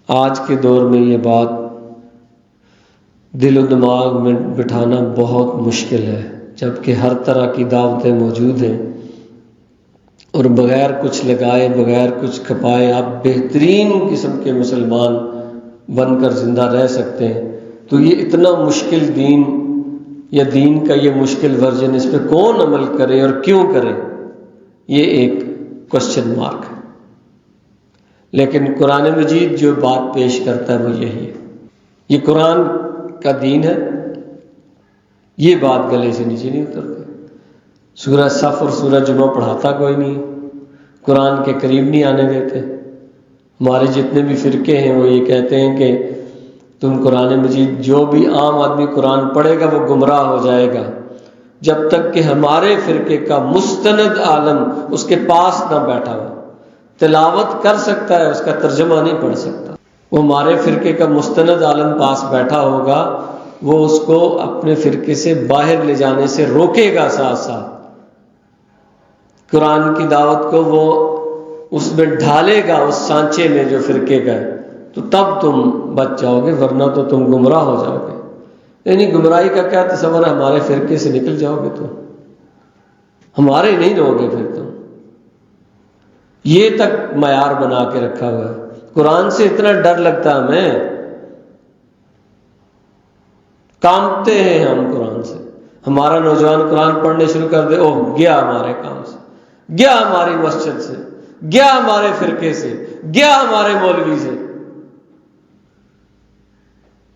آج کے دور میں یہ بات دل و دماغ میں بٹھانا بہت مشکل ہے، جبکہ ہر طرح کی دعوتیں موجود ہیں اور بغیر کچھ لگائے، بغیر کچھ کھپائے آپ بہترین قسم کے مسلمان بن کر زندہ رہ سکتے ہیں۔ تو یہ اتنا مشکل دین یا دین کا یہ مشکل ورژن، اس پہ کون عمل کرے اور کیوں کرے، یہ ایک کوشچن مارک ہے۔ لیکن قرآن مجید جو بات پیش کرتا ہے وہ یہی ہے، یہ قرآن کا دین ہے، یہ بات گلے سے نیچے نہیں اترتی۔ سورہ صف اور سورہ جمعہ پڑھاتا کوئی نہیں، قرآن کے قریب نہیں آنے دیتے۔ ہمارے جتنے بھی فرقے ہیں وہ یہ کہتے ہیں کہ تم قرآن مجید، جو بھی عام آدمی قرآن پڑھے گا وہ گمراہ ہو جائے گا، جب تک کہ ہمارے فرقے کا مستند عالم اس کے پاس نہ بیٹھا ہو۔ تلاوت کر سکتا ہے، اس کا ترجمہ نہیں پڑھ سکتا۔ وہ ہمارے فرقے کا مستند عالم پاس بیٹھا ہوگا، وہ اس کو اپنے فرقے سے باہر لے جانے سے روکے گا، ساتھ ساتھ قرآن کی دعوت کو وہ اس میں ڈھالے گا، اس سانچے میں جو فرقے کا ہے، تو تب تم بچ جاؤ گے، ورنہ تو تم گمراہ ہو جاؤ گے۔ یعنی گمراہی کا کیا تصور ہے؟ ہمارے فرقے سے نکل جاؤ گے تو ہمارے نہیں رہو گے پھر تم۔ یہ تک معیار بنا کے رکھا ہوا ہے۔ قرآن سے اتنا ڈر لگتا ہے ہمیں، کانپتے ہیں ہم قرآن سے۔ ہمارا نوجوان قرآن پڑھنے شروع کر دے، اوہ گیا ہمارے کام سے، گیا ہماری مسجد سے، گیا ہمارے فرقے سے، گیا ہمارے مولوی سے۔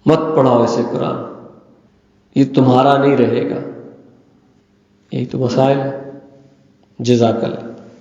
مت پڑھاؤ اسے قرآن، یہ تمہارا نہیں رہے گا۔ یہی تو مسائل ہے۔ جزاک اللہ۔